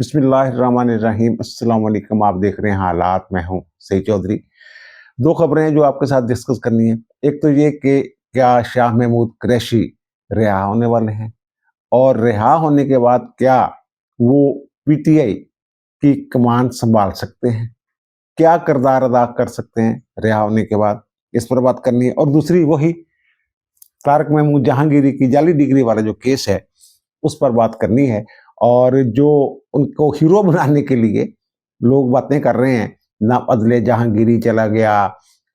बिस्मिल्लाहिर्रहमानिर्रहीम। अस्सलाम वालेकुम। आप देख रहे हैं हालात। मैं हूं सईद चौधरी। दो खबरें हैं जो आपके साथ डिस्कस करनी है। एक तो ये कि क्या शाह महमूद कुरैशी रिहा होने वाले हैं, और रिहा होने के बाद क्या वो पीटीआई की कमान संभाल सकते हैं, क्या किरदार अदा कर सकते हैं रिहा होने के बाद, इस पर बात करनी है। और दूसरी वही तारक महमूद जहांगीरी की जाली डिग्री वाला जो केस है उस पर बात करनी है। और जो उनको हीरो बनाने के लिए लोग बातें कर रहे हैं, जनाब अदले जहांगीरी चला गया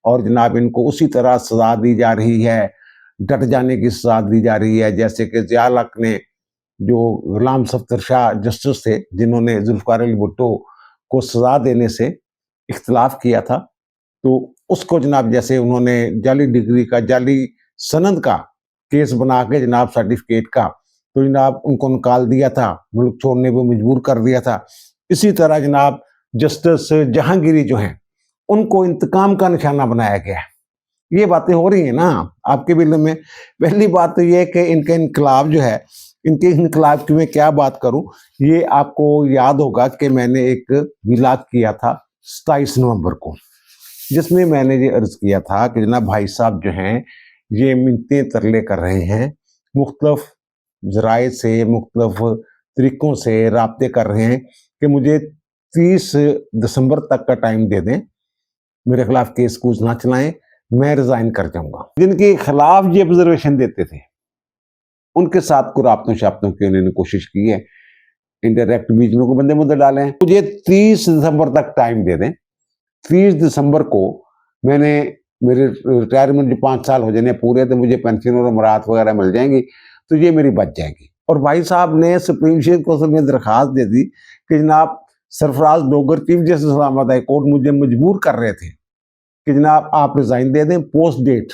और जनाब इनको उसी तरह सजा दी जा रही है, डट जाने की सजा दी जा रही है, जैसे कि ज़िया हक ने जो गुलाम सफ्दर शाह जस्टिस थे जिन्होंने जुल्फ़िकार अली भुट्टो को सजा देने से इख्तलाफ किया था, तो उसको जनाब जैसे उन्होंने जाली डिग्री का, जाली सनद का केस बना के जनाब सर्टिफिकेट का, तो जनाब उनको निकाल दिया था, मुल्क छोड़ने पर मजबूर कर दिया था। इसी तरह जनाब जस्टिस जहांगीरी जो हैं उनको इंतकाम का निशाना बनाया गया। ये बातें हो रही हैं ना आपके बिल में। पहली बात तो ये कि इनका इनकलाब जो है, इनके इनकलाब की मैं क्या बात करूं, ये आपको याद होगा कि मैंने एक विलाग किया था 27 नवंबर को, जिसमें मैंने ये अर्ज किया था कि जनाब भाई साहब जो हैं ये मिन्नतें तरले कर रहे हैं, मुख्तलिफ ज़राए से, मुख्तलिफ तरीक़ों से राब्ते कर रहे हैं कि मुझे 30 दिसंबर तक का टाइम दे दें, मेरे खिलाफ केस कूच ना चलाएं, मैं रिज़ाइन कर जाऊंगा। जिनके खिलाफ ये ऑब्जर्वेशन देते थे उनके साथ को राब्तों शाब्तों की उन्होंने कोशिश की है, इंडायरेक्ट बीच में को बंदे मुद्दे डाले हैं। मुझे 30 दिसंबर तक टाइम दे दें। 30 दिसंबर को मैंने मेरे रिटायरमेंट जो 5 साल हो जाने पूरे, तो मुझे पेंशन और मुराद वगैरह मिल जाएंगी, तो ये मेरी बच जाएगी। और भाई साहब ने सुप्रीम कोर्ट में दरखास्त दे दी कि जनाब Sarfaraz Dogar chief justice Islamabad high court मुझे मजबूर कर रहे थे कि जनाब आप रिजाइन दे दें, पोस्ट डेट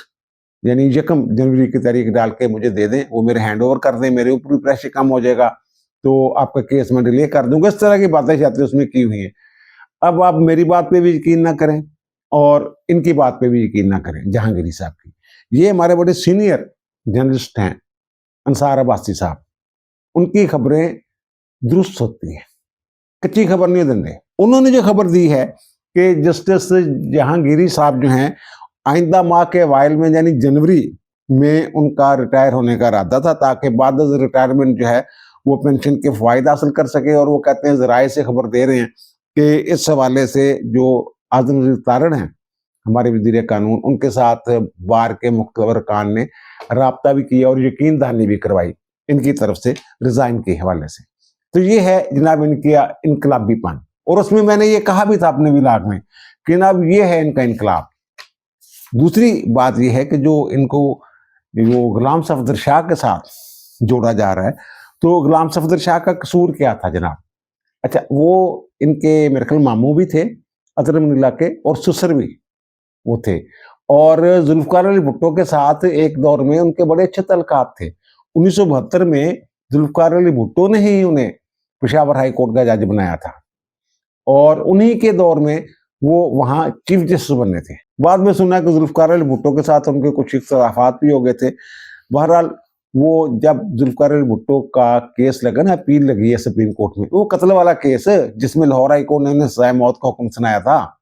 यानी 1 जनवरी की तारीख डाल के मुझे दे दें, वो मेरे हैंड ओवर कर दें, मेरे ऊपर भी प्रेशर कम हो जाएगा, तो आपका केस मैं डिले कर दूंगा। इस तरह की बातें शायद उसमें की हुई है। अब आप मेरी बात पे भी यकीन ना करें और इनकी बात पे भी यकीन ना करें, जहांगीरी साहब की। ये हमारे बड़े सीनियर जर्नलिस्ट हैं अंसार अब्बासी साहब, उनकी खबरें दुरुस्त होती हैं, कच्ची खबर नहीं देंगे। उन्होंने जो खबर दी है कि जस्टिस जहांगीरी साहब जो हैं आइंदा माह के अवाइल में यानी जनवरी में उनका रिटायर होने का इरादा था, ताकि बाद रिटायरमेंट जो है वो पेंशन के फ़वाइद हासिल कर सके। और वो कहते हैं ज़राए से खबर दे रहे हैं कि इस हवाले से जो आज़म तारण हैं हमारे वज़ीर कानून, उनके साथ बार के मुख्तलिफ अरकान ने राब्ता भी किया और यकीन दहानी भी करवाई इनकी तरफ से रिज़ाइन के हवाले से। तो ये है जनाब इनकी इनकलाबीपन। और उसमें मैंने ये कहा भी था अपने विलाग में कि जनाब ये है इनका इनकलाब। दूसरी बात ये है कि जो इनको जो गुलाम सफदर शाह के साथ जोड़ा जा रहा है, तो गुलाम सफदर शाह का कसूर क्या था जनाब? अच्छा, वो इनके मेरे ख्याल मामू भी थे अजरम नीला के, और ससुर भी वो थे। और जुल्फ़िकार अली भुट्टो के साथ एक दौर में उनके बड़े अच्छे तल्लुकात थे। 1972 में जुल्फ़िकार अली भुट्टो ने ही उन्हें पेशावर हाई कोर्ट का जज बनाया था, और उन्हीं के दौर में वो वहाँ चीफ जस्टिस बने थे। बाद में सुना कि जुल्फ़िकार अली भुट्टो के साथ उनके कुछ इख्तिलाफ़ात भी हो गए थे। बहरहाल वो जब जुल्फ़िकार अली भुट्टो का केस लगा ना, अपील लगी है सुप्रीम कोर्ट में, वो कत्ल वाला केस जिसमें लाहौर हाई कोर्ट ने उन्हें सज़ाए मौत का हुक्म सुनाया था,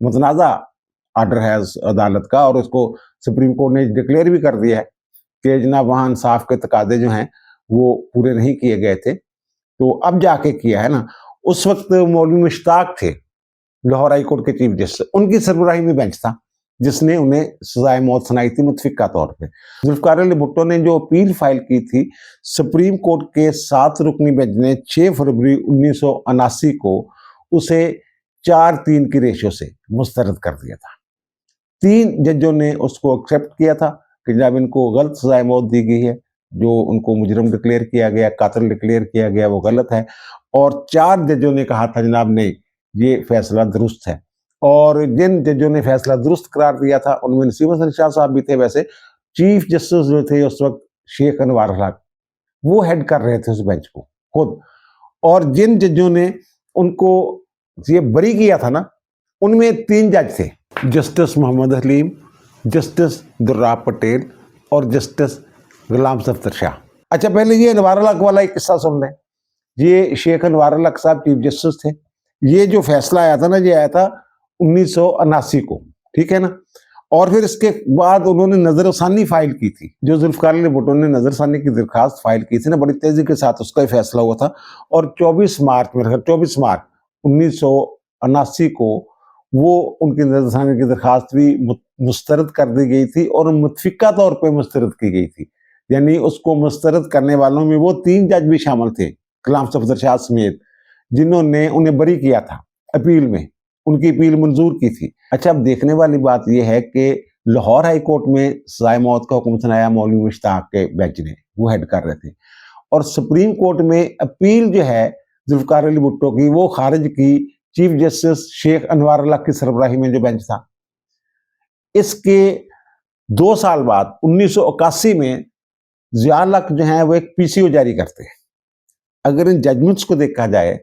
मुतनाज़ा आर्डर है अदालत का, और उसको सुप्रीम कोर्ट ने डिक्लेयर भी कर दिया है कि जनाब वहाँ इंसाफ के तकादे जो हैं वो पूरे नहीं किए गए थे। तो अब जाके किया है ना। उस वक्त मौलवी मुश्ताक थे लाहौर हाई कोर्ट के चीफ जस्टिस, उनकी सरबराही में बेंच था जिसने उन्हें सजाए मौत सुनाई थी मुतफिका तौर पे। जुल्फ़िकार अली भुट्टो ने जो अपील फाइल की थी, सुप्रीम कोर्ट के 7 रुकनी बेंच ने 6 फरवरी 1979 को उसे 4-3 की रेशियो से मुस्तरद कर दिया था। 3 जजों ने उसको एक्सेप्ट किया था कि जनाब इनको गलत सजाए मौत दी गई है, जो उनको मुजरम डिक्लेयर किया गया, कातिल डिक्लेयर किया गया, वो गलत है। और 4 जजों ने कहा था जनाब नहीं, ये फैसला दुरुस्त है। और जिन जजों ने फैसला दुरुस्त करार दिया था उनमें नसीम हसन शाह साहब भी थे। वैसे चीफ जस्टिस जो थे उस वक्त शेख अनवार हक, वो हेड कर रहे थे उस बेंच को खुद। और जिन जजों ने उनको ये बरी किया था ना, उनमें 3 जज थे, जस्टिस मोहम्मद हलीम, जस्टिस दुर्राब पटेल और जस्टिस गुलाम सफदर शाह। अच्छा, पहले ये अनवार हक वाला एक किस्सा सुन लें। ये शेख अनवार अल हक साहब चीफ जस्टिस थे। ये जो फैसला आया था ना, ये आया था 1979 को, ठीक है ना। और फिर इसके बाद उन्होंने नजरसानी फाइल की थी, जो जुल्फकार अली भुट्टो ने नजरसानी की दरखास्त फाइल की थी ना, बड़ी तेजी के साथ उसका फैसला हुआ था। और 24 मार्च 1979 को वो उनकी नजरसानी की दरखास्त भी मुस्तरद कर दी गई थी और मुतफिका तौर पर मुस्तरद की गई थी। यानी उसको मुस्तरद करने वालों में वो 3 जज भी शामिल थे, गुलाम सफदर शाह समेत, जिन्होंने उन्हें बरी किया था अपील में, उनकी अपील मंजूर की थी। अच्छा, अब देखने वाली बात यह है कि लाहौर हाई कोर्ट में सजाए मौत का हुक्म सुनाया मौलवी मुश्ताक के बेंच ने, वो हेड कर रहे थे। और सुप्रीम कोर्ट में अपील जो है जुल्फकार अली भुट्टो की, वो खारिज की चीफ जस्टिस शेख अनवार अल हक की सरबराही में जो बेंच था। इसके 2 साल बाद 1981 में ज़िया उल हक जो है वो एक पीसीओ जारी करते हैं। अगर इन जजमेंट्स को देखा जाए,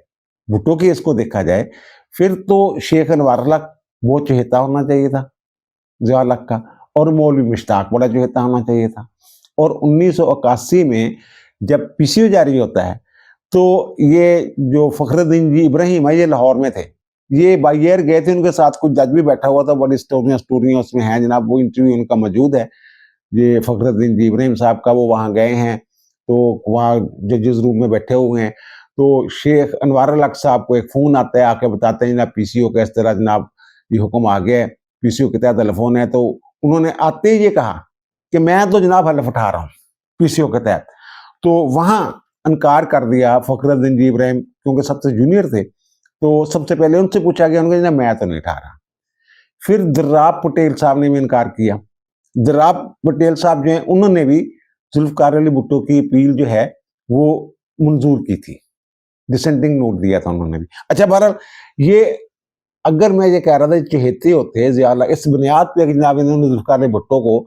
भुट्टो केस को देखा जाए, फिर तो शेख अनवार अल हक वो चहेता होना चाहिए था ज़िया उल हक का, और मौलवी मुश्ताक बड़ा चहेता होना चाहिए था। और 1981 में जब पीसीओ जारी होता है तो ये जो फखरुद्दीन जी इब्राहिम है, ये लाहौर में थे, ये बाई एयर गए थे, उनके साथ कुछ जज भी बैठा हुआ था, बड़ी स्टोरियाँ उसमें हैं जनाब, वो इंटरव्यू उनका मौजूद है, ये फखरुद्दीन जी इब्राहिम साहब का, वो वहाँ गए हैं, तो वहाँ जजेस रूम में बैठे हुए हैं। तो शेख अनवार अल हक साहब को एक फ़ोन आता है, आके बताते हैं जनाब पीसीओ का इस तरह जनाब ये हुक्म आ गया है, पीसीओ के तहत हलफ होना है। तो उन्होंने आते ही ये कहा कि मैं तो जनाब हलफ उठा रहा हूँ पीसीओ के तहत। तो वहाँ इनकार कर दिया फखरुद्दीन जी इब्राहिम, क्योंकि सबसे जूनियर थे, तो सबसे पहले उनसे पूछा गया, उन्होंने मैं तो नहीं उठा रहा। फिर दर्राब पटेल साहब ने भी इनकार किया। दर्राब पटेल साहब जो हैं, उन्होंने भी जुल्फकार अली भुट्टो की अपील जो है वो मंजूर की थी, डिसेंटिंग नोट दिया था उन्होंने भी। अच्छा, बहरहाल ये अगर मैं ये कह रहा था चहेते होते ज़िया उल हक, इस बुनियाद पे जनाब इन्होंने जुल्फकार अली भुट्टो को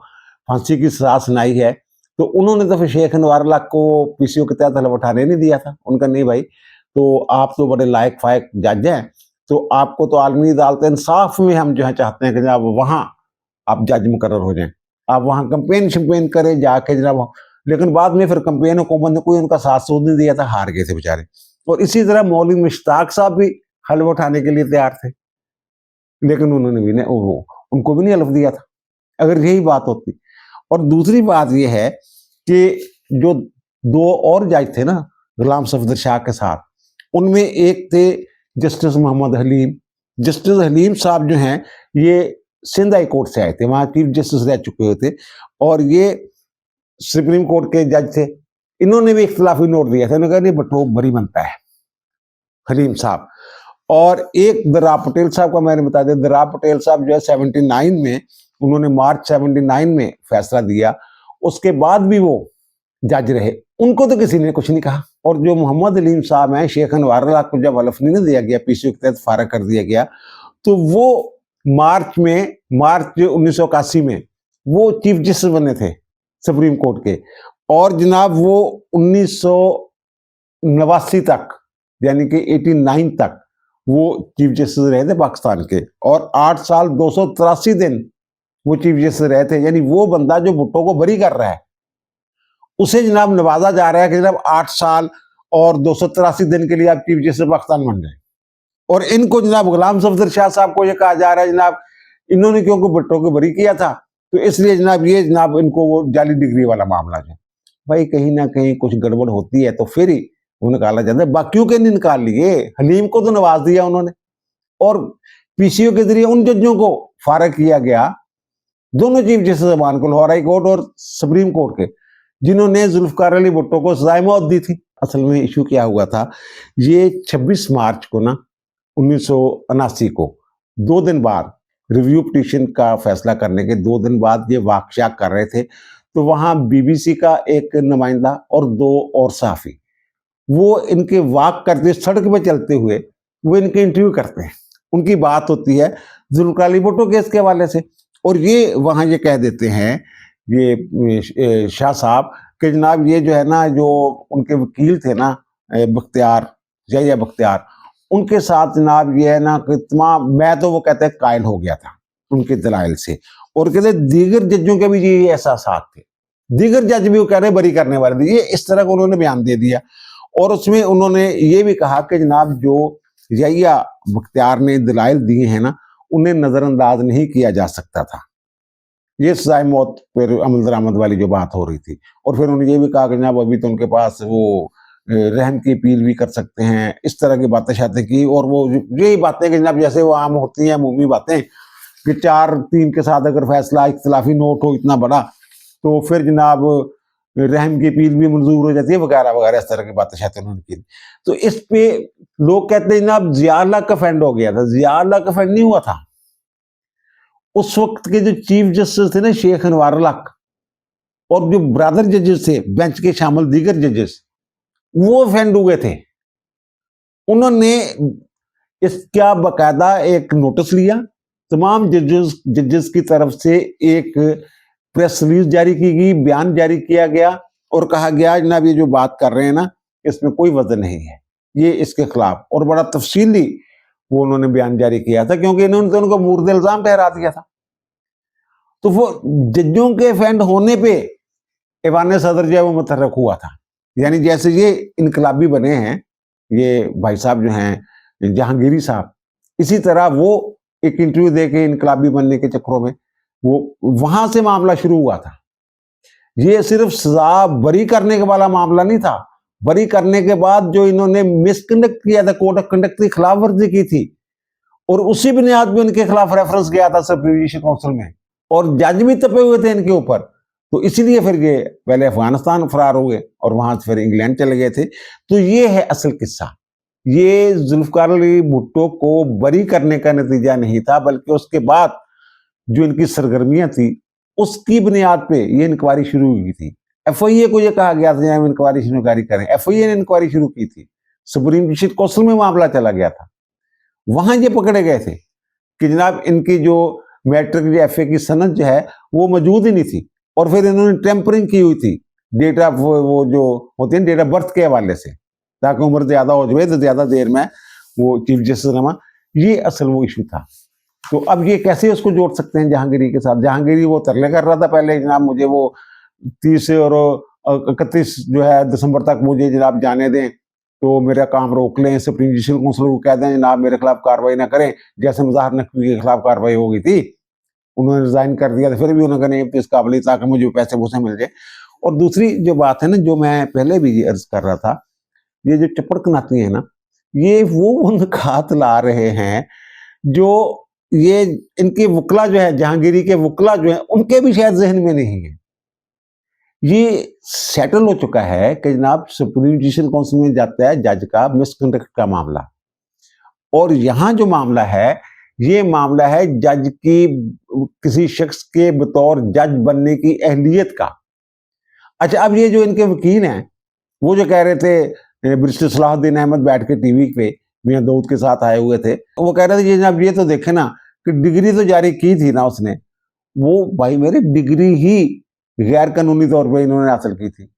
फांसी की सजा सुनाई है, तो उन्होंने तो फिर शेख अनवार अल हक को पीसीओ के तहत हलफ उठाने नहीं दिया था। उनका नहीं भाई, तो आप तो बड़े लायक फायक जज हैं, तो आपको तो आलमी अदालत इंसाफ में हम जो है चाहते हैं कि जनाब वहाँ आप जज मुकर्रर हो जाएं, आप वहाँ कंपेन शम्पेन करें जाके जनाब। लेकिन बाद में फिर कंपेन हुकूमत ने कोई उनका साथ सूद नहीं दिया था, हार गए थे बेचारे। और इसी तरह मौलवी मुश्ताक साहब भी हलफ उठाने के लिए तैयार थे, लेकिन उन्होंने भी उनको भी नहीं हलफ दिया था, अगर यही बात होती। और दूसरी बात यह है कि जो 2 और जज थे ना गुलाम सफदर शाह के साथ, उनमें एक थे जस्टिस मोहम्मद हलीम। जस्टिस हलीम साहब जो हैं ये सिंध हाई कोर्ट से आए थे, वहाँ चीफ जस्टिस रह चुके हुए थे, और ये सुप्रीम कोर्ट के जज थे। इन्होंने भी इख्तिलाफी नोट दिया था, इन्होंने कहा नहीं भुट्टो बरी बनता है, हलीम साहब। और एक दर्राब पटेल साहब का मैंने बता दिया, दर्राब पटेल साहब जो है 79 में, उन्होंने मार्च 79 में फैसला दिया, उसके बाद भी वो जज रहे, उनको तो किसी ने कुछ नहीं कहा। और जो मोहम्मद हलीम साहब हैं, शेख अनवार अल हक को जब हलफ नहीं दिया गया, पीसीओ के तहत फारग कर दिया गया, तो वो मार्च 1981 में वो चीफ जस्टिस बने थे सुप्रीम कोर्ट के। और जनाब वो 1989 तक, यानी कि 89 तक वो चीफ जस्टिस रहे थे पाकिस्तान के, और 8 साल 283 दिन वो चीफ जस्टिस रहे थे। यानी वो बंदा जो भुट्टो को बरी कर रहा है, उसे जनाब नवाजा जा रहा है कि जनाब 8 साल और 283 दिन के लिए आप चीफ जस्टिस पाकिस्तान बन जाए। और इनको जनाब गुलाम सफदर शाह साहब को ये कहा जा रहा है जनाब इन्होंने क्योंकि भुट्टो को बरी किया था, तो इसलिए जनाब ये जनाब इनको वो जाली डिग्री वाला मामला है। भाई कहीं ना कहीं कुछ गड़बड़ होती है तो फिर ही वो निकाला जाता है, बाकियों के नहीं निकाल लिए। हलीम को तो नवाज दिया उन्होंने, और पीसीओ के जरिए उन जजों को फारग किया गया, दोनों चीफ जस्टिस जमान को, लाहौर हाई कोर्ट और सुप्रीम कोर्ट के, जिन्होंने जुल्फकार अली भुट्टो को सजाए मौत दी थी। असल में इशू क्या हुआ था, ये 26 मार्च को ना 1979 को, 2 दिन बाद रिव्यू पिटीशन का फैसला करने के 2 दिन बाद ये वाकया कर रहे थे, तो वहाँ बीबीसी का एक नुमाइंदा और 2 और सहाफ़ी वो इनके वाक करते, सड़क पे चलते हुए वो इनके इंटरव्यू करते हैं, उनकी बात होती है जुल्फकार अली भुट्टो केस के हवाले से। और ये वहाँ ये कह देते हैं ये शाह साहब कि जनाब ये जो है ना, जो उनके वकील थे ना बख्तियार, जया बख्तियार, उनके साथ जनाब ये है ना कि तमाम, मैं तो वो कहते हैं कायल हो गया था उनके दलाइल से। और कहते दीगर जजों के भी ये एहसास थे, दीगर जज भी वो कह रहे बरी करने वाले थे, ये इस तरह का उन्होंने बयान दे दिया। और उसमें उन्होंने ये भी कहा कि जनाब जो यहिया बख्तियार ने दलाइल दिए हैं ना, उन्हें नजरअंदाज नहीं किया जा सकता था। ये सजाए मौत पर अमल दरामद वाली जो बात हो रही थी। और फिर उन्होंने ये भी कहा कि जनाब अभी तो उनके पास वो रहम की अपील भी कर सकते हैं, इस तरह की बातें शातें की। और वो यही बातें कि जनाब जैसे वो आम होती हैं अमूमी बातें कि 4-3 के साथ अगर फैसला इख्तिलाफी नोट हो इतना बड़ा, तो फिर जनाब रहम की अपील भी मंजूर हो जाती है, वगैरह वगैरह इस तरह की बातें शायद उन्होंने की। तो इस पे लोग कहते हैं जनाब जिया का फेंड हो गया था। जिया का फेंड नहीं हुआ था। उस वक्त के जो चीफ जस्टिस थे ना, शेख अनवार हक, और जो ब्रदर जजेस थे बेंच के शामिल दीगर जजेस, वो फेंड हुए थे। उन्होंने इसका बकायदा एक नोटिस लिया, तमाम जजेस की तरफ से एक प्रेस रिलीज जारी की गई, बयान जारी किया गया और कहा गया जनाब ये जो बात कर रहे हैं ना, इसमें कोई वजह नहीं है, ये इसके खिलाफ। और बड़ा तफसीली वो उन्होंने बयान जारी किया था, क्योंकि इन्होंने तो उनको मुर्द इल्जाम ठहरा दिया था। तो वो जजों के फेंड होने पे ऐवान सदर जो है वो मुतहर्रिक हुआ था। यानी जैसे ये इनकलाबी बने हैं ये भाई साहब जो हैं जहांगीरी साहब, इसी तरह वो एक इंटरव्यू दे के इनकलाबी बनने के चक्करों में वो वहां से मामला शुरू हुआ था। ये सिर्फ सजा बरी करने के वाला मामला नहीं था। बरी करने के बाद जो इन्होंने मिसकंडक्ट किया था, कोड ऑफ कंडक्ट की खिलाफ वर्जी की थी, और उसी बुनियाद पे उनके खिलाफ रेफरेंस गया था सुप्रीम जुडिशल काउंसिल में, और जज भी तपे हुए थे इनके ऊपर। तो इसीलिए फिर ये पहले अफगानिस्तान फरार हो गए और वहां से फिर इंग्लैंड चले गए थे। तो ये है असल किस्सा। ये जुल्फकार अली भुट्टो को बरी करने का नतीजा नहीं था, बल्कि उसके बाद जो इनकी सरगर्मियां थी उसकी बुनियाद पे ये इंक्वायरी शुरू हुई थी। एफआईए को ये कहा गया था हम इंक्वायरी शुरू करें, एफआईए ने इंक्वायरी शुरू की थी, सुप्रीम जुडिशल काउंसिल में मामला चला गया था, वहां ये पकड़े गए थे कि जनाब इनकी जो मैट्रिक जो एफए की सनद जो है वो मौजूद ही नहीं थी, और फिर इन्होंने टेम्परिंग की हुई थी डेट ऑफ वो जो होती है डेट ऑफ बर्थ के हवाले से, ताकि उम्र ज्यादा हो जाए तो ज्यादा देर में वो चीफ जस्टिस नमा। ये असल वो इशू था। तो अब ये कैसे उसको जोड़ सकते हैं जहांगीरी के साथ? जहांगीरी वो तरले कर रहा था पहले जनाब मुझे वो 30 और 31 जो है दिसंबर तक मुझे जनाब जाने दें, तो मेरा काम रोक लें, सुप्रीम जुडिशल काउंसिल को कह दें जनाब मेरे खिलाफ कार्रवाई ना करें, जैसे मुज़ाहिर नकवी के खिलाफ कार्रवाई हो गई थी। उन्होंने रिजाइन कर दिया था, फिर भी उन्होंने नहीं इस काबिल ताकि मुझे पैसे वैसे मिल जाए। और दूसरी जो बात है ना, जो मैं पहले भी अर्ज कर रहा था, ये जो चप्पड़ कनाती है ना, ये वो नुकात ला रहे हैं जो ये इनके वकला जो है, जहांगीरी के वकला जो है, उनके भी शायद जहन में नहीं है। ये सेटल हो चुका है कि जनाब सुप्रीम जुडिशल काउंसिल में जाता है जज का मिसकंडक्ट का मामला, और यहां जो मामला है ये मामला है जज की किसी शख्स के बतौर जज बनने की अहलियत का। अच्छा, अब ये जो इनके वकील हैं वो जो कह रहे थे, बैरिस्टर सलाहुद्दीन अहमद बैठ के टीवी पे मियां दाऊद के साथ आए हुए थे, वो कह रहे थे जनाब ये तो देखे ना कि डिग्री तो जारी की थी ना उसने, वो भाई मेरी डिग्री ही गैर कानूनी तौर पर इन्होंने हासिल की थी।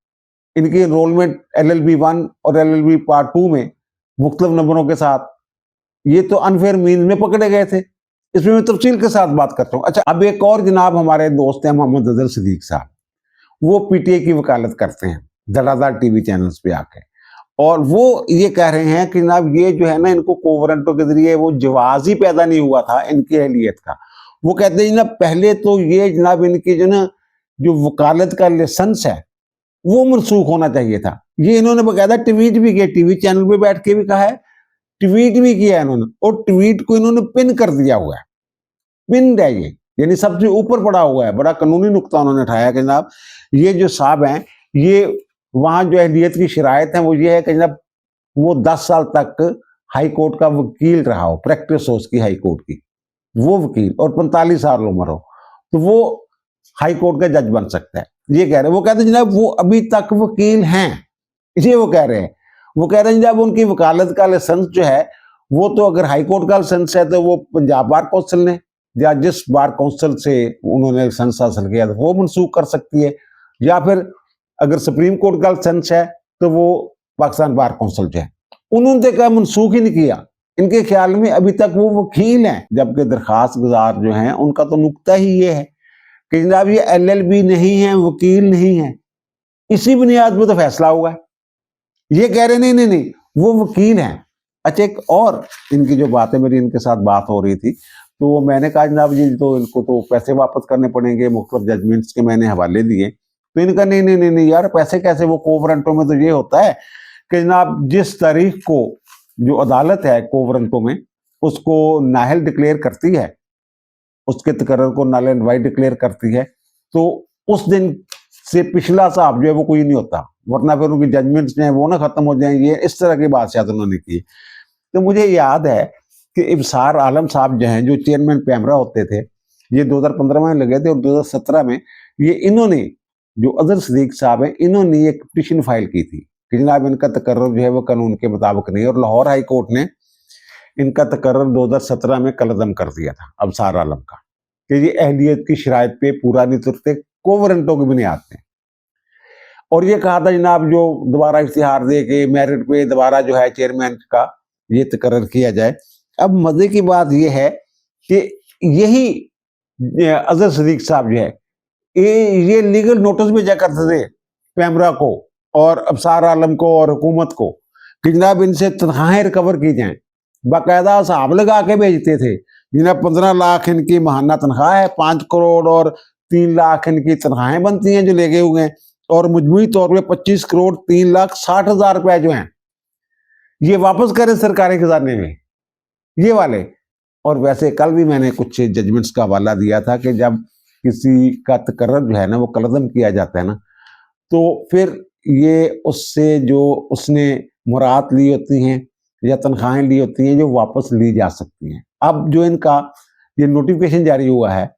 इनकी एनरोलमेंट LLB 1 और LLB पार्ट 2 में मुख्तलिफ नंबरों के साथ, ये तो अनफेयर मीन में पकड़े गए थे। इसमें मैं तफसील के साथ बात करता हूँ। अच्छा, अब एक और जनाब हमारे दोस्त हैं मोहम्मद अजहर सिद्दीक साहब, वो पीटीआई की वकालत करते हैं धड़ाधड़ टीवी चैनल्स पे आके, और वो ये कह रहे हैं कि जनाब ये जो है ना इनको कोवरेंटों के जरिए वो जवाज ही पैदा नहीं हुआ था इनकी अहलियत का। वो कहते हैं जनाब पहले तो ये जनाब इनकी जो ना जो वकालत का लाइसेंस है वो मनसूख होना चाहिए था। ये इन्होंने बकायदा ट्वीट भी किया, टीवी चैनल पे बैठ के भी कहा है, ट्वीट भी किया इन्होंने, और ट्वीट को इन्होंने पिन कर दिया हुआ है। पिन है ये, यानी सबसे ऊपर पड़ा हुआ है। बड़ा कानूनी नुक्ता उन्होंने उठाया कि जनाब ये जो साहब हैं, ये वहां जो अहलियत की शरायत है वो ये है कि जनाब वो 10 साल तक हाई कोर्ट का वकील रहा हो, प्रैक्टिस हो उसकी हाई कोर्ट की, वो वकील, और 45 साल उम्र हो, तो वो हाई कोर्ट का जज बन सकता है। ये कह रहे हैं, वो कहते हैं जनाब वो अभी तक वकील हैं, ये वो कह रहे हैं। वो कह रहे हैं जब उनकी वकालत का लाइसेंस जो है वो तो अगर हाई कोर्ट का लाइसेंस है तो वो पंजाब बार काउंसिल ने या जिस बार काउंसिल से उन्होंने लाइसेंस हासिल किया तो वो मनसूख कर सकती है, या फिर अगर सुप्रीम कोर्ट का लाइसेंस है तो वो पाकिस्तान बार काउंसिल जो है, उन्होंने कहा मनसूख ही नहीं किया। इनके ख्याल में अभी तक वो वकील हैं, जबकि दरखास्त गुजार जो हैं उनका तो नुक्ता ही ये है कि जनाब ये LLB नहीं है, वकील नहीं है। इसी बुनियाद पर तो फैसला हुआ है। ये कह रहे नहीं नहीं नहीं वो वकील हैं। अच्छा, एक और इनकी जो बात है, मेरी इनके साथ बात हो रही थी, तो मैंने कहा जनाब जी तो इनको तो पैसे वापस करने पड़ेंगे, मुख्तलिफ जजमेंट्स के मैंने हवाले दिए। तो इनका नहीं नहीं नहीं नहीं यार, पैसे कैसे, वो कोवरेंटो में तो ये होता है कि जनाब जिस तारीख को जो अदालत है कोवरेंटो में उसको नाहल डिक्लेयर करती है, उसके तकर्रर को नल एंड वाइड डिक्लेयर करती है, तो उस दिन से पिछला साहब जो है वो कोई नहीं होता, वरना फिर उनकी जजमेंट्स जो है वो ना खत्म हो जाएंगे। ये इस तरह की बात शायद उन्होंने की। तो मुझे याद है कि इब्सार आलम साहब जो हैं, जो चेयरमैन पैमरा होते थे, ये 2015 में लगे थे और 2017 में ये इन्होंने, जो अजहर सदीक साहब हैं, इन्होंने एक पिटीशन फाइल की थी कि जनाब इनका तकर्रर जो है वो कानून के मुताबिक नहीं है, और लाहौर हाई कोर्ट ने इनका तकर्रर 2017 में कलअदम कर दिया था अब्सार आलम का, कि ये अहलियत की शराइत पे पूरा नहीं उतरते, कोवरेंटो की बुनियाद पे। और ये कहा था जनाब जो दोबारा इश्तिहार दे के मेरिट पे दोबारा जो है चेयरमैन का ये तकर्रर किया जाए। अब मजे की बात ये है कि यही अजहर सदीक साहब जो है ये लीगल नोटिस भेजा करते थे पैमरा को और अब्सार आलम को और हुकूमत को कि जनाब इनसे तनख्वाहें रिकवर की जाएं, बाकायदा साहब लगा के भेजते थे। जनाब 15 लाख इनकी महाना तनख्वाह है, 5 करोड़ और 3 लाख इनकी तनख्वाहें बनती हैं जो लेके हुए हैं, और मजमूई तौर पे 25 करोड़ 3,60,000 रुपए जो हैं ये वापस करें सरकारी खजाने में, ये वाले। और वैसे कल भी मैंने कुछ जजमेंट्स का हवाला दिया था कि जब किसी का तकर्रर जो है ना वो कलअदम किया जाता है ना, तो फिर ये उससे जो उसने मुराद ली होती हैं या तनख्वाहें ली होती हैं जो वापस ली जा सकती हैं। अब जो इनका ये नोटिफिकेशन जारी हुआ है,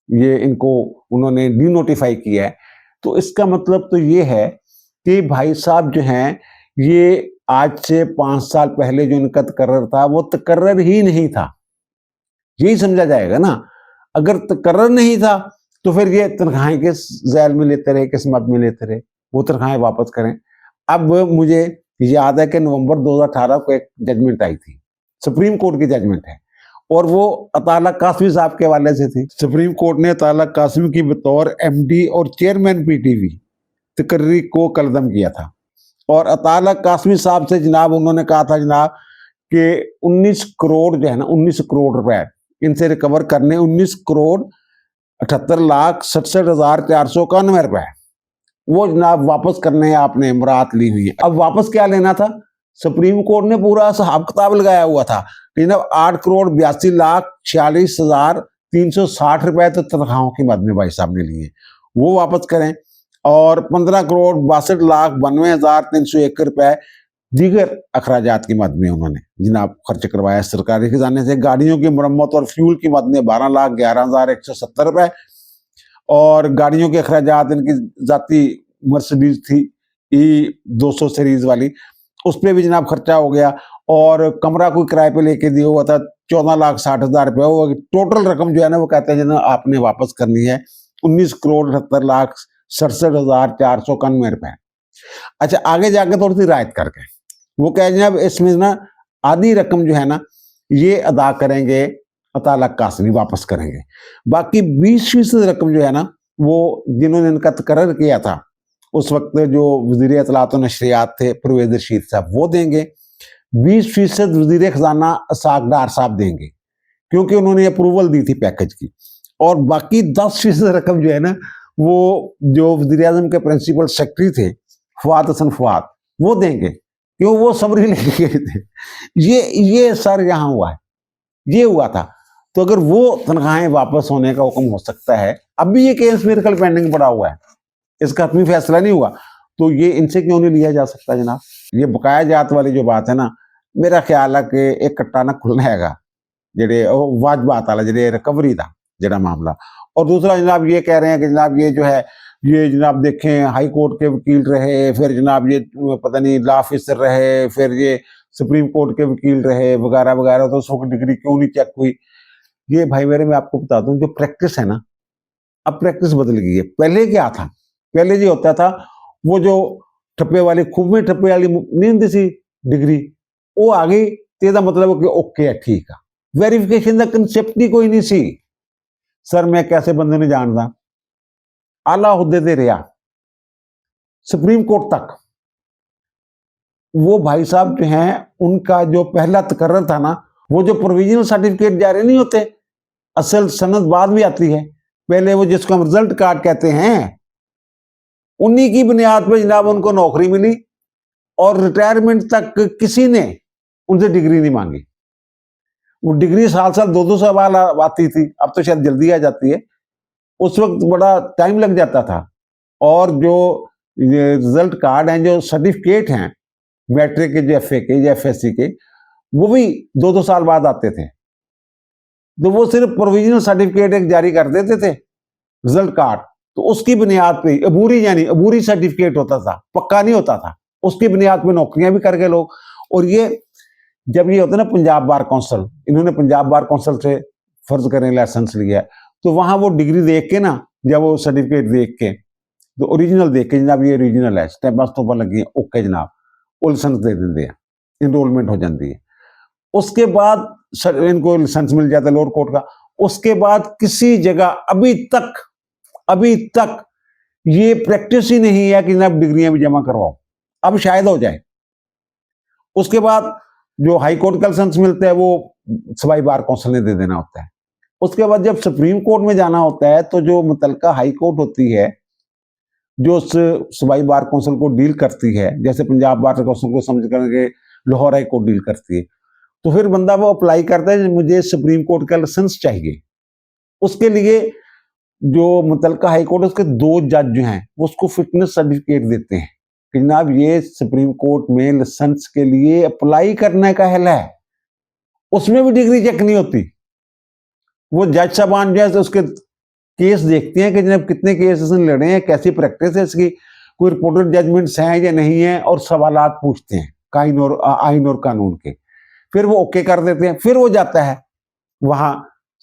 ये इनको उन्होंने डी नोटिफाई किया है, तो इसका मतलब तो ये है कि भाई साहब जो हैं ये आज से 5 साल पहले जो इनका तकर्रर था वो तकर्रर ही नहीं था, यही समझा जाएगा ना। अगर तकर्रर नहीं था तो फिर ये तनख्वाहें किस जैल में लेते रहे, किस मद में लेते रहे, वो तनख्वाहें वापस करें। अब मुझे याद है कि नवंबर 2018 को एक जजमेंट आई थी, सुप्रीम कोर्ट की जजमेंट है, और वो अताला कासमी साहब के हवाले से थी। सुप्रीम कोर्ट ने अताला कासमी की बतौर एमडी और चेयरमैन पीटीवी तकर्री को कलअदम किया था, और अताला कासमी साहब से जनाब उन्होंने कहा था जनाब कि 19 करोड़ जो है ना, 19 करोड़ रुपए इनसे रिकवर करने, 19 करोड़ 78,67,491 रुपए वो जनाब वापस करने आपने मुराद ली हुई है। अब वापस क्या लेना था, सुप्रीम कोर्ट ने पूरा हिसाब किताब लगाया हुआ था कि जनाब 8,82,46,360 रुपए तो तनख्वाहों की मद में भाई साहब ने लिए, वो वापस करें, और 15,62,92,301 रुपए दीगर अखराजात की मद में उन्होंने जनाब खर्च करवाया सरकारी खजाने से। गाड़ियों की मरम्मत और फ्यूल की मद में 12,11,170 रुपए, और गाड़ियों के अखराजात इनकी जाती मर्सिडीज थी E200 सीरीज वाली, उस पर भी जनाब खर्चा हो गया, और कमरा कोई किराए पे लेके दिया हुआ था 14,60,000 रुपये। वो टोटल रकम जो है ना वो कहते हैं जना आपने वापस करनी है 19,78,67,491 रुपए। अच्छा, आगे जाके थोड़ी सी रायत करके वो कह जनाब इसमें ना आधी रकम जो है ना ये अदा करेंगे अताला कासमी, वापस करेंगे, बाकी 20% रकम जो है ना वो जिन्होंने इनका तकर्रर किया था उस वक्त जो वजीर इत्तलात और नशरियात थे परवेज रशीद साहब वो देंगे, 20% वजीर खजाना इसाक डार साहब देंगे क्योंकि उन्होंने अप्रूवल दी थी पैकेज की, और बाकी 10% रकम जो है ना वो जो वजीर आजम के प्रिंसिपल सेक्रेटरी थे फवाद हसन फवाद वो देंगे, क्यों वो समरी लेके गए थे। ये सर यहाँ हुआ है, ये हुआ था। तो अगर वो तनख्वाहें वापस होने का हुक्म हो सकता है, अब भी ये केस मेरे कल पेंडिंग पड़ा हुआ है, इसका हतमी फैसला नहीं हुआ, तो ये इनसे क्यों नहीं लिया जा सकता जनाब। ये बकाया जात वाली जो बात है ना, मेरा ख्याल है कि एक कट्टा ना खुलना हैगा जेडे वाजबात वाला जेडे रिकवरी का जेड़ा मामला। और दूसरा जनाब ये कह रहे हैं कि जनाब ये जो है ये जनाब देखें हाई कोर्ट के वकील रहे, फिर जनाब ये पता नहीं लॉ ऑफिसर रहे, फिर ये सुप्रीम कोर्ट के वकील रहे वगैरह वगैरह, तो उसको डिग्री क्यों नहीं चेक हुई। ये भाई मेरे मैं आपको बता दूं जो प्रैक्टिस है ना, अब प्रैक्टिस बदल गई है। पहले क्या था, पहले जो होता था वो जो ठप्पे वाली खूब में ठप्पे वाली नहीं होती सी डिग्री, वो आ गई तो ਇਹਦਾ मतलब कि ओके है ठीक है, वेरिफिकेशन का कंसेप्ट ही कोई नहीं सी। सर मैं कैसे बंदे ने जानदा आला हुद्दे ते रहा सुप्रीम कोर्ट तक, वो भाई साहब जो हैं उनका जो पहला तकर्रर था ना, वो जो प्रोविजनल सर्टिफिकेट जारी नहीं होते, असल सनद बाद में आती है, पहले वो जिसको हम रिजल्ट कार्ड कहते हैं, उन्हीं की बुनियाद पर जनाब उनको नौकरी मिली और रिटायरमेंट तक किसी ने उनसे डिग्री नहीं मांगी। वो डिग्री साल साल 2-2 साल आती थी, अब तो शायद जल्दी आ जाती है, उस वक्त बड़ा टाइम लग जाता था। और जो ये रिजल्ट कार्ड हैं, जो सर्टिफिकेट हैं मैट्रिक के, जो एफए के या एफएससी के, वो भी 2-2 साल बाद आते थे। तो वो सिर्फ प्रोविजनल सर्टिफिकेट एक जारी कर देते थे, रिजल्ट कार्ड, तो उसकी बुनियाद पे अबूरी, यानी अबूरी सर्टिफिकेट होता था, पक्का नहीं होता था, उसकी बुनियाद पे नौकरियां भी कर गए लोग। और ये जब ये होता है ना पंजाब बार काउंसिल, इन्होंने पंजाब बार काउंसिल से फर्ज करें लाइसेंस लिया है, तो वहां वो डिग्री देख के ना, जब वो सर्टिफिकेट देख के, तो ओरिजिनल देख के जनाब ये ओरिजिनल है, स्टैंप तो पर लगी है, ओके जनाब, वो लाइसेंस दे देते हैं, इनरोलमेंट हो जाती है। उसके बाद इनको लाइसेंस मिल जाता है लोअर कोर्ट का। उसके बाद किसी जगह अभी तक ये प्रैक्टिस ही नहीं है कि जनाब डिग्रियां भी जमा करवाओ, अब शायद हो जाए। उसके बाद जो हाई कोर्ट का लाइसेंस मिलता है वो सूबाई बार काउंसिल ने दे देना होता है। उसके बाद जब सुप्रीम कोर्ट में जाना होता है, तो जो मुतलका हाई कोर्ट होती है, जो उस सूबाई बार काउंसिल को डील करती है, जैसे पंजाब बार काउंसिल को समझ करके लाहौर हाई कोर्ट डील करती है, तो फिर बंदा वो अप्लाई करता है, मुझे सुप्रीम कोर्ट का लाइसेंस चाहिए। उसके लिए जो मुतलका हाई कोर्ट, उसके 2 जज जो हैं, वो उसको फिटनेस सर्टिफिकेट देते हैं कि जनाब ये सुप्रीम कोर्ट में लाइसेंस के लिए अप्लाई करने का हल है। उसमें भी डिग्री चेक नहीं होती। वो जज साहबान जो है उसके केस देखते हैं कि जनाब कितने केस इसने लड़े हैं, कैसी प्रैक्टिस है इसकी, कोई रिपोर्टेड जजमेंट्स हैं या नहीं है, और सवालात पूछते हैं आइन और कानून के। फिर वो ओके कर देते हैं, फिर वो जाता है वहां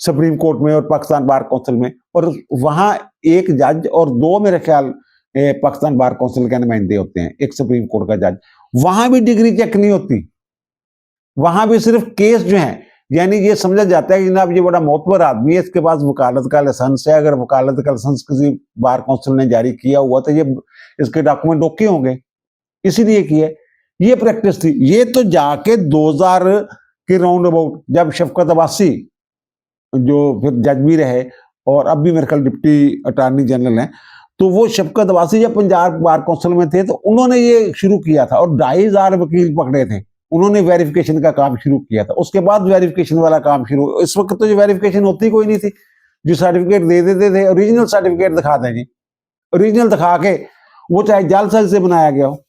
सुप्रीम कोर्ट में और पाकिस्तान बार काउंसिल में, और वहां एक जज और 2 मेरे ख्याल पाकिस्तान बार काउंसिल के नुमाइंदे होते हैं, एक सुप्रीम कोर्ट का जज। वहां भी डिग्री चेक नहीं होती, वहां भी सिर्फ केस जो है, यानी ये समझा जाता है कि जनाब ये बड़ा मोतबर आदमी है, इसके पास वकालत का लाइसेंस है, अगर वकालत का लाइसेंस किसी बार काउंसिल ने जारी किया हुआ तो ये इसके डॉक्यूमेंट ओके होंगे, इसीलिए किया। ये प्रैक्टिस थी। ये तो जाके 2000 के राउंड अबाउट, जब शफकत अब्बासी जो फिर जज भी रहे और अब भी मेरे ख्याल डिप्टी अटॉर्नी जनरल हैं, तो वो शफकत अब्बासी जब पंजाब बार काउंसिल में थे, तो उन्होंने ये शुरू किया था, और 2500 वकील पकड़े थे, उन्होंने वेरिफिकेशन का काम शुरू किया था। उसके बाद वेरिफिकेशन वाला काम शुरू, इस वक्त तो जो वेरिफिकेशन होती कोई नहीं थी, जो सर्टिफिकेट दे देते थे, ओरिजिनल सर्टिफिकेट दिखा दें जी, ओरिजिनल दिखा के, वो चाहे जालसाजी से बनाया गया हो,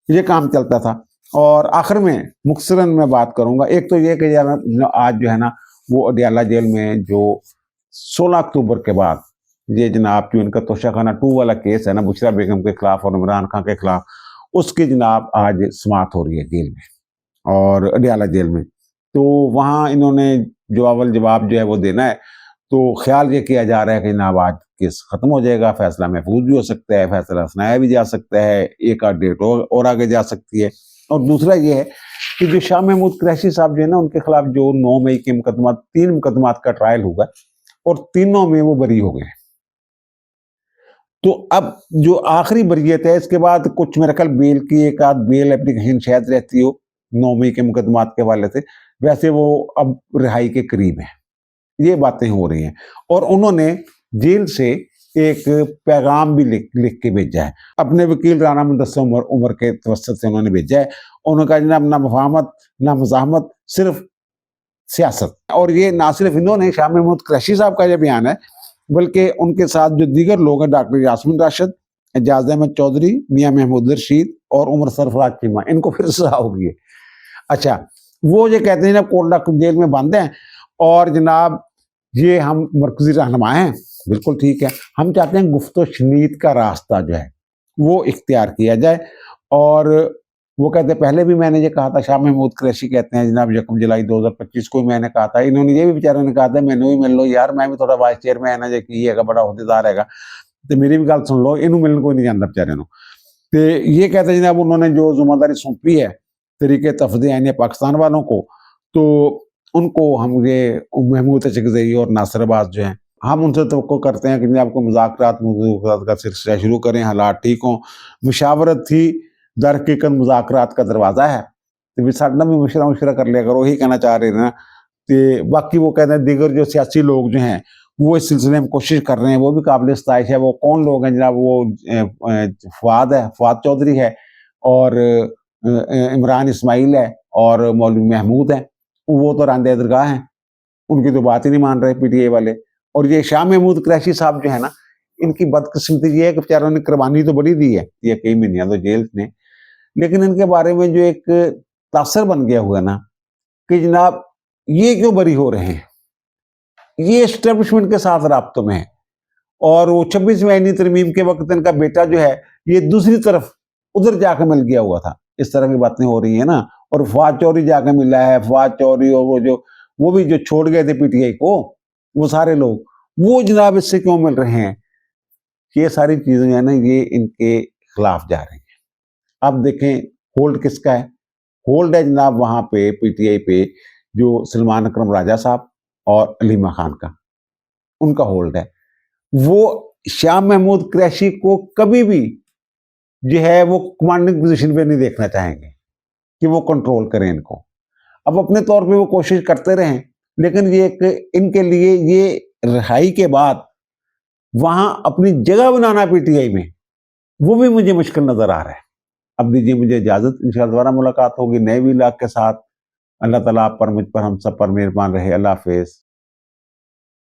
ये काम चलता था। और आखिर में मुख्तसरन मैं बात करूंगा, एक तो ये कि आज जो है ना, वो अडियाला जेल में जो 16 अक्टूबर के बाद ये जनाब जो इनका तोशाखाना 2 वाला केस है ना, बुशरा बेगम के खिलाफ और इमरान खान के खिलाफ, उसकी जनाब आज समाअत हो रही है जेल में, और अडियाला जेल में। तो वहाँ इन्होंने जो अव्वल जवाब जो है वो देना है, तो ख्याल ये किया जा रहा है कि जनाब आज केस खत्म हो जाएगा, फैसला महफूज भी हो सकता है, फैसला सुनाया भी जा सकता है, एक आध डेट और आगे जा सकती है। और दूसरा ये है कि जो शाह महमूद कुरैशी साहब जो है ना, उनके खिलाफ जो 9 मई के मुकदमा, 3 मुकदमात का ट्रायल हुआ और तीनों में वो बरी हो गए। तो अब जो आखिरी बरियत है, इसके बाद कुछ मेरे ख्याल बेल की एक आध बेल एप्लीकेशन शायद रहती हो 9 मई के मुकदमात के हवाले से, वैसे वो अब रिहाई के करीब है। ये बातें हो रही हैं, और उन्होंने जेल से एक पैगाम भी लिख के भेजा है, अपने वकील राना मुदस्सिर उमर के तवस्सुत से उन्होंने भेजा है। उन्होंने कहा जनाब ना मुफाहमत ना मज़ाहमत, सिर्फ सियासत। और ये ना सिर्फ इन्होंने, शाह महमूद कुरैशी साहब का ये बयान है, बल्कि उनके साथ जो दीगर लोग हैं, डॉक्टर यास्मीन राशिद, एजाज अहमद चौधरी, मियाँ महमूद रशीद और उमर सरफराज चीमा, इनको फिर सजा होगी है। अच्छा, वो ये कहते हैं ना कोटला जेल में बंद हैं और जनाब ये हम मरकजी रहनुमा हैं, बिल्कुल ठीक है। हम चाहते हैं गुफ्तो शनीद का रास्ता जो है वो इख्तियार किया जाए। और वो कहते हैं, पहले भी मैंने ये कहा था, शाह महमूद कुरैशी कहते हैं जनाब 1 जुलाई 2025 को मैंने कहा था, इन्होंने ये भी बेचारों ने कहा था मैंने भी मिल लो यार, मैं भी थोड़ा वाइस चेयरमैन है ना, जो की है बड़ा अहदेदार है, तो मेरी भी गल सुन लो, इन्हों मिलने को नहीं जाता बेचारे नो। तो ये कहते हैं जनाब उन्होंने जो जिम्मेदारी सौंपी है तरीके तफदे आइन पाकिस्तान वालों को, तो उनको हम ये महमूद अचकज़ई और नासिर अब्बास जो हैं, हम उनसे तवक्को करते हैं कि आपको मुज़ाकरात का सिलसिला शुरू करें, हालात ठीक हों। मुशावरत थी दर हकीकत मुज़ाकरात का दरवाज़ा है, तो फिर साडे नाल भी मशवरा कर लिया करो। यही कहना चाह रहे हैं ना कि बाकी वो कहते हैं दीगर जो सियासी लोग जो हैं, वो इस सिलसिले में कोशिश कर रहे हैं, वो भी काबिल-ए-सताइश है। वो कौन लोग हैं जनाब? वो फुआद है, फुआद चौधरी है और इमरान इस्माइल है और मौलवी महमूद है। वो तो रांदे दरगाह हैं, उनकी तो बात ही नहीं मान रहे पीटीआई वाले। और ये शाह महमूद कुरैशी साहब जो है ना, इनकी बदकिस्मती ये है कि बेचारों ने कुर्बानी तो बड़ी दी है, ये कई महीने तो जेल में, लेकिन इनके बारे में जो एक तासर बन गया हुआ ना कि जनाब ये क्यों बरी हो रहे हैं? ये एस्टेब्लिशमेंट के साथ राब्तों में है। और वो 26वीं आईनी तरमीम के वक़्त इनका बेटा जो है, ये दूसरी तरफ उधर जाके मिल गया हुआ था। इस तरह की बातें हो रही हैं ना। और फवाद चौधरी जाके मिला है, फवाद चौधरी और वो भी जो छोड़ गए थे पीटीआई को, वो सारे लोग, वो जनाब इससे क्यों मिल रहे हैं? ये सारी चीज़ें जो है ना, ये इनके खिलाफ जा रही हैं। अब देखें होल्ड किसका है? होल्ड है जनाब वहाँ पे पीटीआई पे जो सलमान अकरम राजा साहब और अलीमा खान का, उनका होल्ड है। वो शाह महमूद कुरैशी को कभी भी जो है वो कमांडिंग पोजीशन पे नहीं देखना चाहेंगे कि वो कंट्रोल करें इनको। अब अपने तौर पे वो कोशिश करते रहें, लेकिन ये एक इनके लिए ये रिहाई के बाद वहाँ अपनी जगह बनाना पीटीआई में, वो भी मुझे मुश्किल नज़र आ रहा है। अब दीजिए मुझे इजाज़त, इंशाअल्लाह दोबारा मुलाकात होगी नए व्लॉग के साथ। अल्लाह ताला आप पर, मुझ पर, हम सब पर मेहरबान रहे। अल्लाह हाफ़िज़।